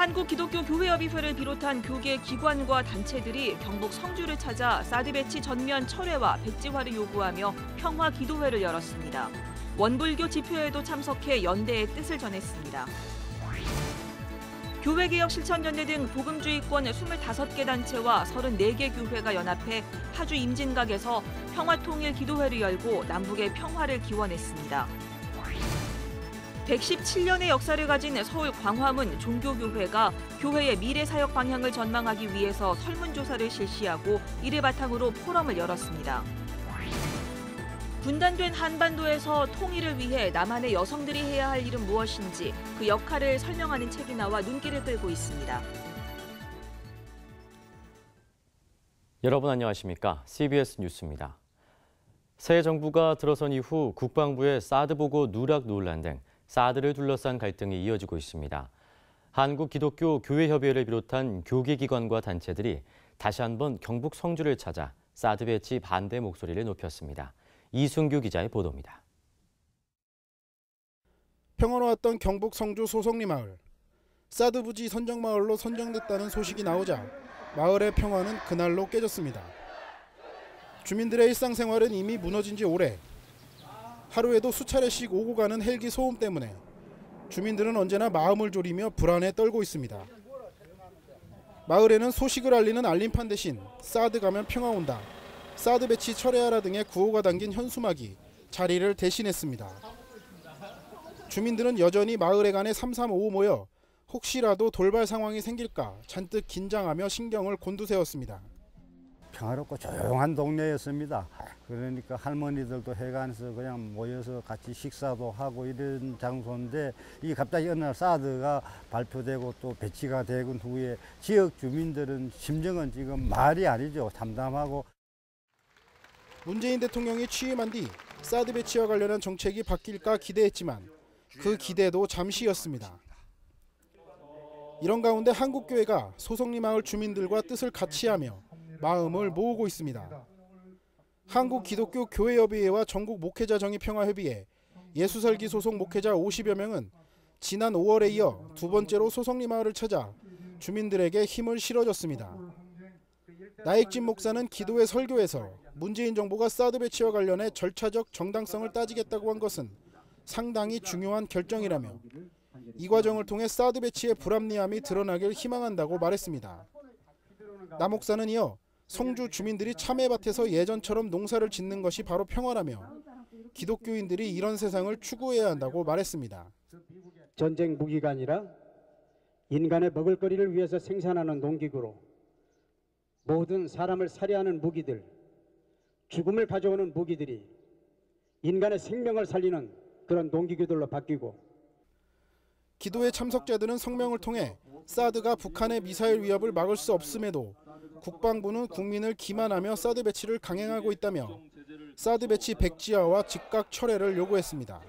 한국기독교교회협의회를 비롯한 교계 기관과 단체들이 경북 성주를 찾아 사드 배치 전면 철회와 백지화를 요구하며 평화 기도회를 열었습니다. 원불교 집회에도 참석해 연대의 뜻을 전했습니다. 교회개혁 실천연대 등 복음주의권 25개 단체와 34개 교회가 연합해 파주 임진각에서 평화통일 기도회를 열고 남북의 평화를 기원했습니다. 117년의 역사를 가진 서울 광화문 종교교회가 교회의 미래 사역 방향을 전망하기 위해서 설문조사를 실시하고 이를 바탕으로 포럼을 열었습니다. 분단된 한반도에서 통일을 위해 남한의 여성들이 해야 할 일은 무엇인지 그 역할을 설명하는 책이 나와 눈길을 끌고 있습니다. 여러분 안녕하십니까? CBS 뉴스입니다. 새 정부가 들어선 이후 국방부의 사드 보고 누락 논란 등 사드를 둘러싼 갈등이 이어지고 있습니다. 한국기독교교회협의회를 비롯한 교계기관과 단체들이 다시 한번 경북 성주를 찾아 사드 배치 반대 목소리를 높였습니다. 이순규 기자의 보도입니다. 평화로웠던 경북 성주 소성리 마을. 사드 부지 선정마을로 선정됐다는 소식이 나오자 마을의 평화는 그날로 깨졌습니다. 주민들의 일상생활은 이미 무너진 지 오래. 하루에도 수차례씩 오고 가는 헬기 소음 때문에 주민들은 언제나 마음을 졸이며 불안에 떨고 있습니다. 마을에는 소식을 알리는 알림판 대신 사드 가면 평화 온다, 사드 배치 철회하라 등의 구호가 담긴 현수막이 자리를 대신했습니다. 주민들은 여전히 마을에 간에 335 모여 혹시라도 돌발 상황이 생길까 잔뜩 긴장하며 신경을 곤두세웠습니다. 평화롭고 조용한 동네였습니다. 그러니까 할머니들도 해관에서 그냥 모여서 같이 식사도 하고 이런 장소인데 이게 갑자기 어느 날 사드가 발표되고 또 배치가 되고 후에 지역 주민들은 심정은 지금 말이 아니죠. 담담하고. 문재인 대통령이 취임한 뒤 사드 배치와 관련한 정책이 바뀔까 기대했지만 그 기대도 잠시였습니다. 이런 가운데 한국교회가 소성리 마을 주민들과 뜻을 같이 하며 마음을 모으고 있습니다. 한국기독교교회협의회와 전국 목회자 정의평화협의회, 예수살기 소속 목회자 50여 명은 지난 5월에 이어 두 번째로 소성리 마을을 찾아 주민들에게 힘을 실어줬습니다. 나익진 목사는 기도회 설교에서 문재인 정부가 사드 배치와 관련해 절차적 정당성을 따지겠다고 한 것은 상당히 중요한 결정이라며 이 과정을 통해 사드 배치의 불합리함이 드러나길 희망한다고 말했습니다. 나 목사는 이어 성주 주민들이 참외밭에서 예전처럼 농사를 짓는 것이 바로 평화라며 기독교인들이 이런 세상을 추구해야 한다고 말했습니다. 전쟁 무기가 아니라 인간의 먹을거리를 위해서 생산하는 농기구로 모든 사람을 살해하는 무기들, 죽음을 가져오는 무기들이 인간의 생명을 살리는 그런 농기구들로 바뀌고 기도회 참석자들은 성명을 통해 사드가 북한의 미사일 위협을 막을 수 없음에도 국방부는 국민을 기만하며 사드 배치를 강행하고 있다며 사드 배치 백지화와 즉각 철회를 요구했습니다.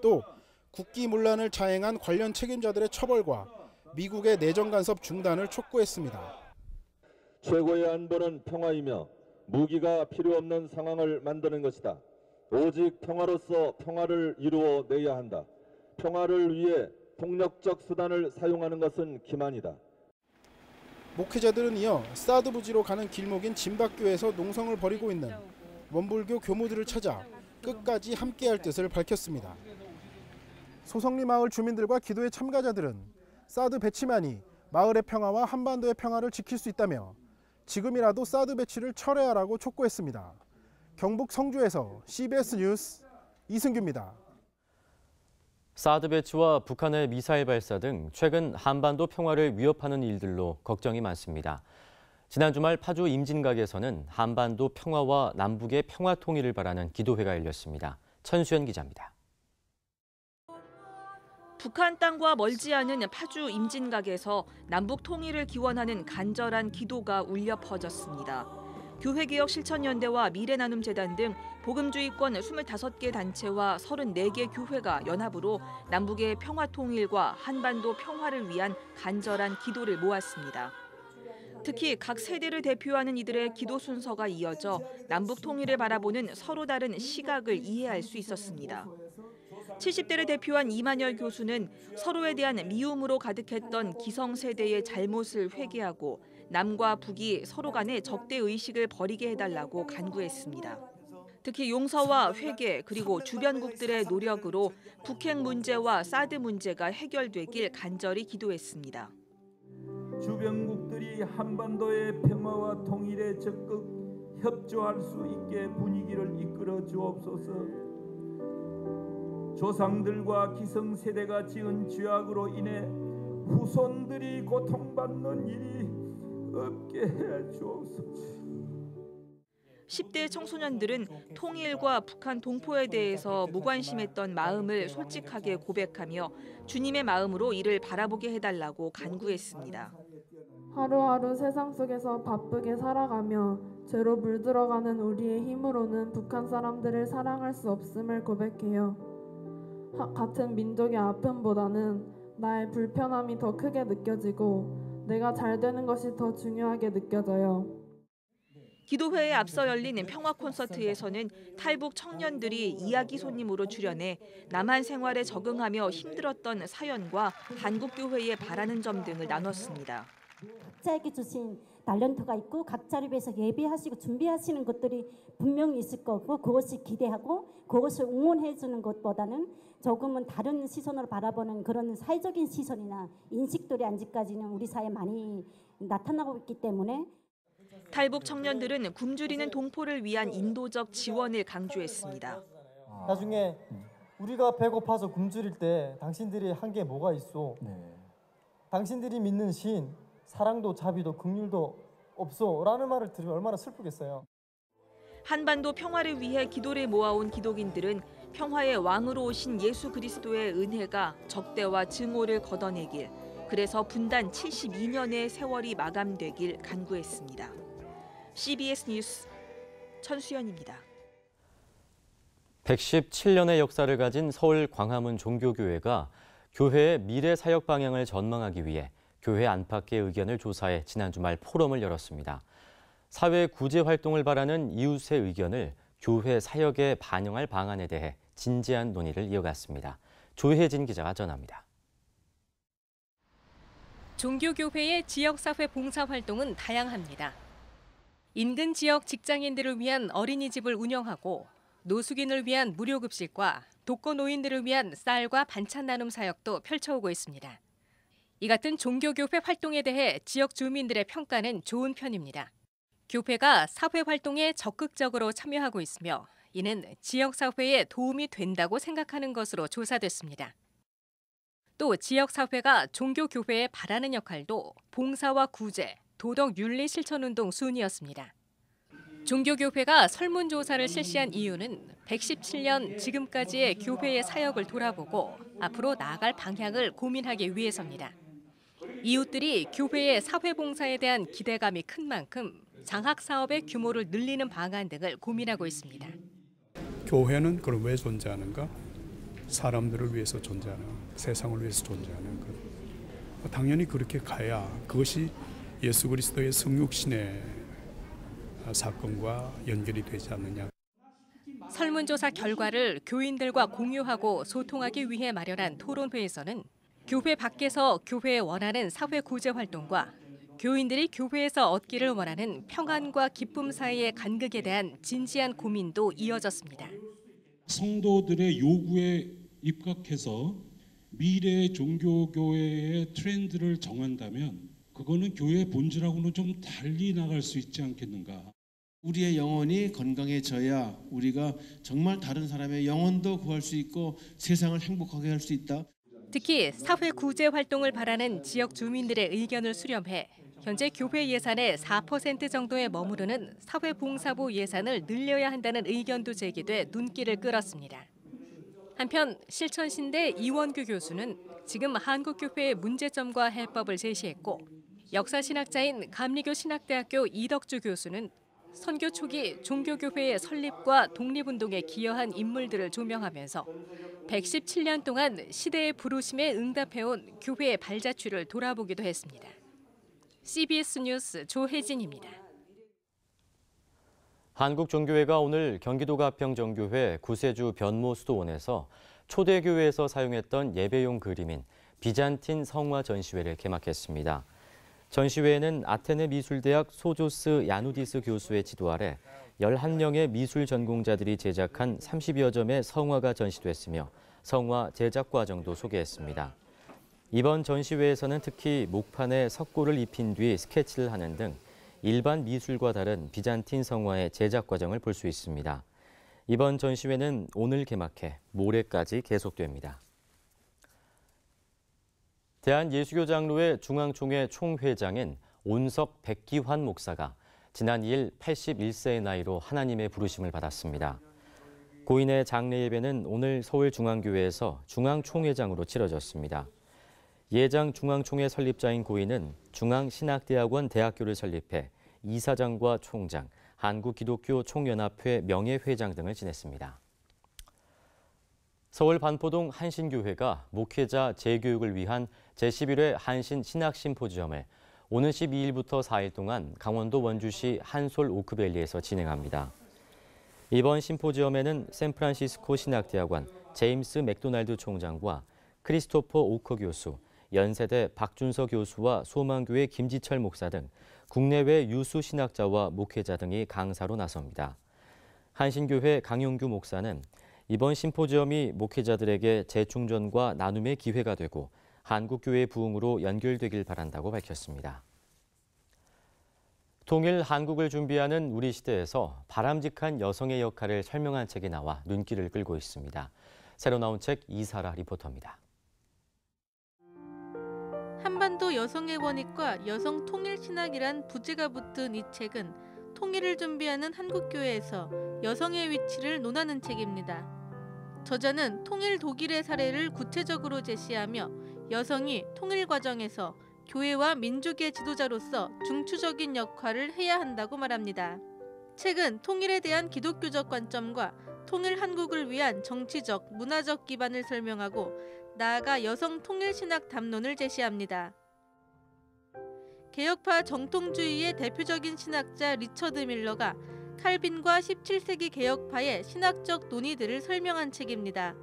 또 국기문란을 자행한 관련 책임자들의 처벌과 미국의 내정 간섭 중단을 촉구했습니다. 최고의 안보는 평화이며 무기가 필요 없는 상황을 만드는 것이다. 오직 평화로서 평화를 이루어내야 한다. 평화를 위해 폭력적 수단을 사용하는 것은 기만이다. 목회자들은 이어 사드 부지로 가는 길목인 진박교에서 농성을 벌이고 있는 원불교 교무들을 찾아 끝까지 함께할 뜻을 밝혔습니다. 소성리 마을 주민들과 기도회 참가자들은 사드 배치만이 마을의 평화와 한반도의 평화를 지킬 수 있다며 지금이라도 사드 배치를 철회하라고 촉구했습니다. 경북 성주에서 CBS 뉴스 이승규입니다. 사드 배치와 북한의 미사일 발사 등 최근 한반도 평화를 위협하는 일들로 걱정이 많습니다. 지난 주말 파주 임진각에서는 한반도 평화와 남북의 평화 통일을 바라는 기도회가 열렸습니다. 천수연 기자입니다. 북한 땅과 멀지 않은 파주 임진각에서 남북 통일을 기원하는 간절한 기도가 울려 퍼졌습니다. 교회개혁 실천연대와 미래나눔재단 등 복음주의권 25개 단체와 34개 교회가 연합으로 남북의 평화 통일과 한반도 평화를 위한 간절한 기도를 모았습니다. 특히 각 세대를 대표하는 이들의 기도 순서가 이어져 남북 통일을 바라보는 서로 다른 시각을 이해할 수 있었습니다. 70대를 대표한 이만열 교수는 서로에 대한 미움으로 가득했던 기성세대의 잘못을 회개하고 남과 북이 서로 간의 적대의식을 버리게 해달라고 간구했습니다. 특히 용서와 회개 그리고 주변국들의 노력으로 북핵 문제와 사드 문제가 해결되길 간절히 기도했습니다. 주변국들이 한반도의 평화와 통일에 적극 협조할 수 있게 분위기를 이끌어 주옵소서. 조상들과 기성세대가 지은 죄악으로 인해 후손들이 고통받는 일이 없게 해 주옵소서. 10대 청소년들은 통일과 북한 동포에 대해서 무관심했던 마음을 솔직하게 고백하며 주님의 마음으로 이를 바라보게 해달라고 간구했습니다. 하루하루 세상 속에서 바쁘게 살아가며 죄로 물들어가는 우리의 힘으로는 북한 사람들을 사랑할 수 없음을 고백해요. 같은 민족의 아픔보다는 나의 불편함이 더 크게 느껴지고 내가 잘 되는 것이 더 중요하게 느껴져요. 기도회에 앞서 열린 평화 콘서트에서는 탈북 청년들이 이야기 손님으로 출연해 남한 생활에 적응하며 힘들었던 사연과 한국교회에 바라는 점 등을 나눴습니다. 각자에게 주신 탤런트가 있고 각자를 위해서 예배하시고 준비하시는 것들이 분명히 있을 거고 그것을 기대하고 그것을 응원해 주는 것보다는 조금은 다른 시선으로 바라보는 그런 사회적인 시선이나 인식들이 아직까지는 우리 사회에 많이 나타나고 있기 때문에 탈북 청년들은 굶주리는 동포를 위한 인도적 지원을 강조했습니다. 나중에 우리가 배고파서 굶주릴 때 당신들이 한 게 뭐가 있어? 당신들이 믿는 신, 사랑도 자비도 긍휼도 없어 라는 말을 들으면 얼마나 슬프겠어요. 한반도 평화를 위해 기도를 모아온 기독인들은 평화의 왕으로 오신 예수 그리스도의 은혜가 적대와 증오를 걷어내길, 그래서 분단 72년의 세월이 마감되길 간구했습니다. CBS 뉴스 천수연입니다. 117년의 역사를 가진 서울 광화문 종교교회가 교회의 미래 사역 방향을 전망하기 위해 교회 안팎의 의견을 조사해 지난 주말 포럼을 열었습니다. 사회 구제 활동을 바라는 이웃의 의견을 교회 사역에 반영할 방안에 대해 진지한 논의를 이어갔습니다. 조혜진 기자가 전합니다. 종교교회의 지역사회 봉사활동은 다양합니다. 인근 지역 직장인들을 위한 어린이집을 운영하고 노숙인을 위한 무료급식과 독거노인들을 위한 쌀과 반찬 나눔 사역도 펼쳐오고 있습니다. 이 같은 종교교회 활동에 대해 지역 주민들의 평가는 좋은 편입니다. 교회가 사회활동에 적극적으로 참여하고 있으며 이는 지역사회에 도움이 된다고 생각하는 것으로 조사됐습니다. 또 지역사회가 종교교회에 바라는 역할도 봉사와 구제, 도덕윤리 실천운동 순이었습니다. 종교교회가 설문조사를 실시한 이유는 117년 지금까지의 교회의 사역을 돌아보고 앞으로 나아갈 방향을 고민하기 위해서입니다. 이웃들이 교회의 사회봉사에 대한 기대감이 큰 만큼 장학사업의 규모를 늘리는 방안 등을 고민하고 있습니다. 교회는 그럼 왜 존재하는가? 사람들을 위해서 존재하는, 세상을 위해서 존재하는 것. 당연히 그렇게 가야 그것이 예수 그리스도의 성육신의 사건과 연결이 되지 않느냐. 설문조사 결과를 교인들과 공유하고 소통하기 위해 마련한 토론회에서는 교회 밖에서 교회에 원하는 사회 구제 활동과 교인들이 교회에서 얻기를 원하는 평안과 기쁨 사이의 간극에 대한 진지한 고민도 이어졌습니다. 성도들의 요구에 입각해서 미래의 종교교회의 트렌드를 정한다면 그거는 교회의 본질하고는 좀 달리 나갈 수 있지 않겠는가. 우리의 영혼이 건강해져야 우리가 정말 다른 사람의 영혼도 구할 수 있고 세상을 행복하게 할 수 있다. 특히 사회 구제 활동을 바라는 지역 주민들의 의견을 수렴해 현재 교회 예산의 4% 정도에 머무르는 사회봉사부 예산을 늘려야 한다는 의견도 제기돼 눈길을 끌었습니다. 한편 실천신대 이원규 교수는 지금 한국교회의 문제점과 해법을 제시했고 역사신학자인 감리교 신학대학교 이덕주 교수는 선교 초기 종교교회의 설립과 독립운동에 기여한 인물들을 조명하면서 117년 동안 시대의 부르심에 응답해온 교회의 발자취를 돌아보기도 했습니다. CBS 뉴스 조혜진입니다. 한국종교회가 오늘 경기도 가평정교회 구세주 변모 수도원에서 초대교회에서 사용했던 예배용 그림인 비잔틴 성화 전시회를 개막했습니다. 전시회에는 아테네 미술대학 소조스 야누디스 교수의 지도 아래 11명의 미술 전공자들이 제작한 30여 점의 성화가 전시됐으며 성화 제작 과정도 소개했습니다. 이번 전시회에서는 특히 목판에 석고를 입힌 뒤 스케치를 하는 등 일반 미술과 다른 비잔틴 성화의 제작 과정을 볼 수 있습니다. 이번 전시회는 오늘 개막해 모레까지 계속됩니다. 대한예수교장로회 중앙총회 총회장인 온석 백기환 목사가 지난 2일 81세의 나이로 하나님의 부르심을 받았습니다. 고인의 장례 예배는 오늘 서울중앙교회에서 중앙총회장으로 치러졌습니다. 예장 중앙총회 설립자인 고인은 중앙신학대학원 대학교를 설립해 이사장과 총장, 한국기독교총연합회 명예회장 등을 지냈습니다. 서울 반포동 한신교회가 목회자 재교육을 위한 제11회 한신 신학 심포지엄을 오는 12일부터 4일 동안 강원도 원주시 한솔 오크밸리에서 진행합니다. 이번 심포지엄에는 샌프란시스코 신학대학원 제임스 맥도날드 총장과 크리스토퍼 오커 교수, 연세대 박준서 교수와 소망교회 김지철 목사 등 국내외 유수 신학자와 목회자 등이 강사로 나섭니다. 한신교회 강용규 목사는 이번 심포지엄이 목회자들에게 재충전과 나눔의 기회가 되고 한국교회의 부흥으로 연결되길 바란다고 밝혔습니다. 통일 한국을 준비하는 우리 시대에서 바람직한 여성의 역할을 설명한 책이 나와 눈길을 끌고 있습니다. 새로 나온 책 이사라 리포터입니다. 한반도 여성의 원익과 여성 통일 신학이란 부제가 붙은 이 책은 통일을 준비하는 한국교회에서 여성의 위치를 논하는 책입니다. 저자는 통일 독일의 사례를 구체적으로 제시하며 여성이 통일 과정에서 교회와 민족의 지도자로서 중추적인 역할을 해야 한다고 말합니다. 책은 통일에 대한 기독교적 관점과 통일 한국을 위한 정치적, 문화적 기반을 설명하고 나아가 여성 통일 신학 담론을 제시합니다. 개혁파 정통주의의 대표적인 신학자 리처드 밀러가 칼빈과 17세기 개혁파의 신학적 논의들을 설명한 책입니다.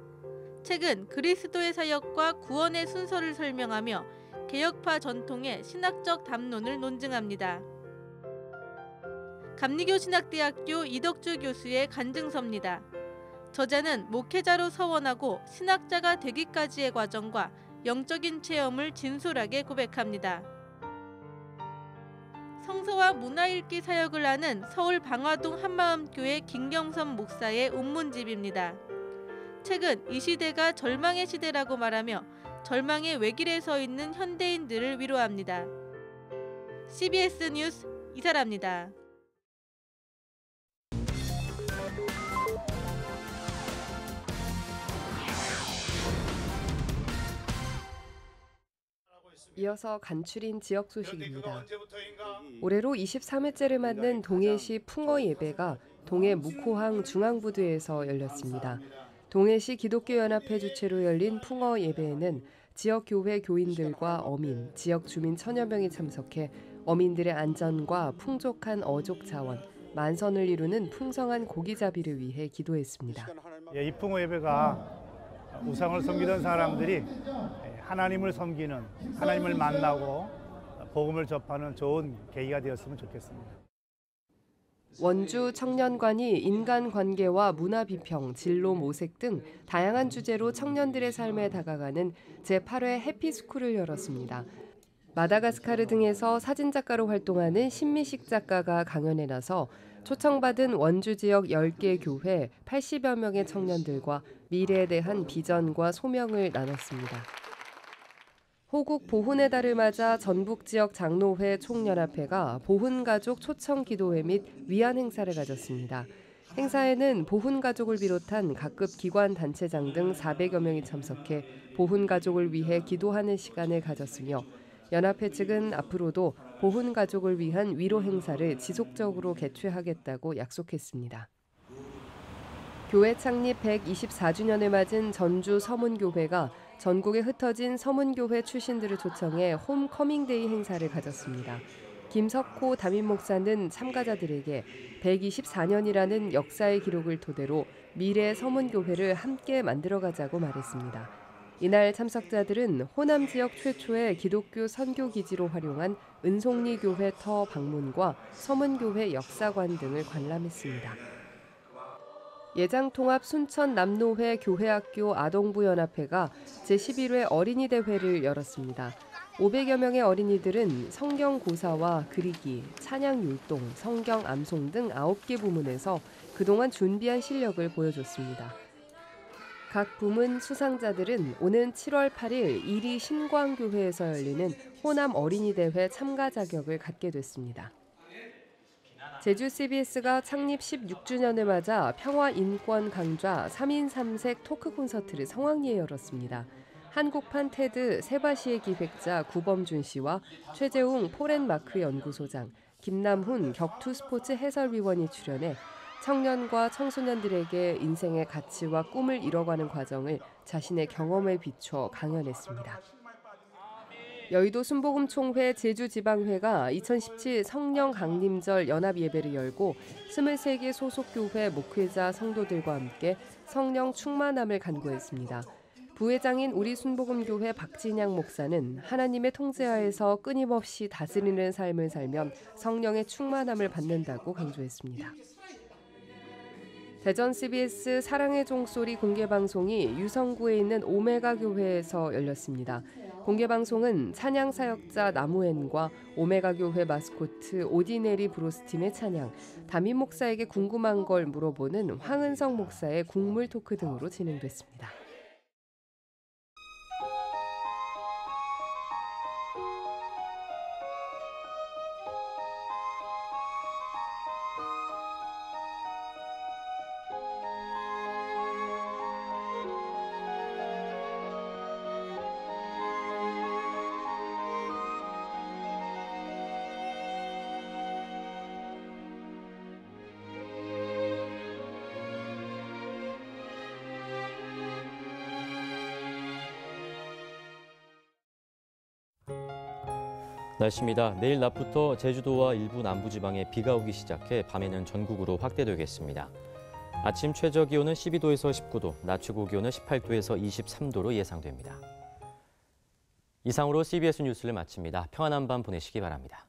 책은 그리스도의 사역과 구원의 순서를 설명하며 개혁파 전통의 신학적 담론을 논증합니다. 감리교 신학대학교 이덕주 교수의 간증서입니다. 저자는 목회자로 서원하고 신학자가 되기까지의 과정과 영적인 체험을 진솔하게 고백합니다. 성서와 문화 읽기 사역을 하는 서울 방화동 한마음교회 김경선 목사의 온문집입니다. 책은 이 시대가 절망의 시대라고 말하며 절망의 외길에 서 있는 현대인들을 위로합니다. CBS 뉴스 이사라입니다. 이어서 간추린 지역 소식입니다. 올해로 23회째를 맞는 동해시 풍어 예배가 동해 묵호항 중앙부두에서 열렸습니다. 동해시 기독교연합회 주최로 열린 풍어 예배에는 지역 교회 교인들과 어민, 지역 주민 천여 명이 참석해 어민들의 안전과 풍족한 어족 자원, 만선을 이루는 풍성한 고기잡이를 위해 기도했습니다. 이 풍어 예배가 우상을 섬기던 사람들이 하나님을 섬기는, 하나님을 만나고 복음을 접하는 좋은 계기가 되었으면 좋겠습니다. 원주 청년관이 인간관계와 문화비평, 진로 모색 등 다양한 주제로 청년들의 삶에 다가가는 제8회 해피스쿨을 열었습니다. 마다가스카르 등에서 사진작가로 활동하는 신미식 작가가 강연에 나서 초청받은 원주 지역 10개 교회 80여 명의 청년들과 미래에 대한 비전과 소명을 나눴습니다. 호국 보훈의 달을 맞아 전북 지역 장로회 총연합회가 보훈가족 초청기도회 및 위안 행사를 가졌습니다. 행사에는 보훈가족을 비롯한 각급 기관 단체장 등 400여 명이 참석해 보훈가족을 위해 기도하는 시간을 가졌으며 연합회 측은 앞으로도 보훈가족을 위한 위로 행사를 지속적으로 개최하겠다고 약속했습니다. 교회 창립 124주년을 맞은 전주 서문교회가 전국에 흩어진 서문교회 출신들을 초청해 홈커밍데이 행사를 가졌습니다. 김석호 담임 목사는 참가자들에게 124년이라는 역사의 기록을 토대로 미래의 서문교회를 함께 만들어가자고 말했습니다. 이날 참석자들은 호남 지역 최초의 기독교 선교기지로 활용한 은송리 교회 터 방문과 서문교회 역사관 등을 관람했습니다. 예장통합 순천남노회 교회학교 아동부연합회가 제11회 어린이 대회를 열었습니다. 500여 명의 어린이들은 성경 고사와 그리기, 찬양 율동, 성경 암송 등 9개 부문에서 그동안 준비한 실력을 보여줬습니다. 각 부문 수상자들은 오는 7월 8일 이리 신광교회에서 열리는 호남 어린이대회 참가 자격을 갖게 됐습니다. 제주 CBS가 창립 16주년을 맞아 평화 인권 강좌 3인 3색 토크 콘서트를 성황리에 열었습니다. 한국판 테드 세바시의 기획자 구범준 씨와 최재웅 포렌마크 연구소장, 김남훈 격투 스포츠 해설위원이 출연해 청년과 청소년들에게 인생의 가치와 꿈을 이뤄가는 과정을 자신의 경험에 비춰 강연했습니다. 여의도 순복음총회 제주지방회가 2017 성령 강림절 연합예배를 열고 23개 소속교회 목회자 성도들과 함께 성령 충만함을 간구했습니다. 부회장인 우리순복음교회 박진양 목사는 하나님의 통제하에서 끊임없이 다스리는 삶을 살면 성령의 충만함을 받는다고 강조했습니다. 대전 CBS 사랑의 종소리 공개방송이 유성구에 있는 오메가 교회에서 열렸습니다. 공개방송은 찬양 사역자 나무엔과 오메가 교회 마스코트 오디네리 브로스팀의 찬양, 담임 목사에게 궁금한 걸 물어보는 황은성 목사의 국물 토크 등으로 진행됐습니다. 날씨입니다. 내일 낮부터 제주도와 일부 남부지방에 비가 오기 시작해 밤에는 전국으로 확대되겠습니다. 아침 최저 기온은 12도에서 19도, 낮 최고 기온은 18도에서 23도로 예상됩니다. 이상으로 CBS 뉴스를 마칩니다. 평안한 밤 보내시기 바랍니다.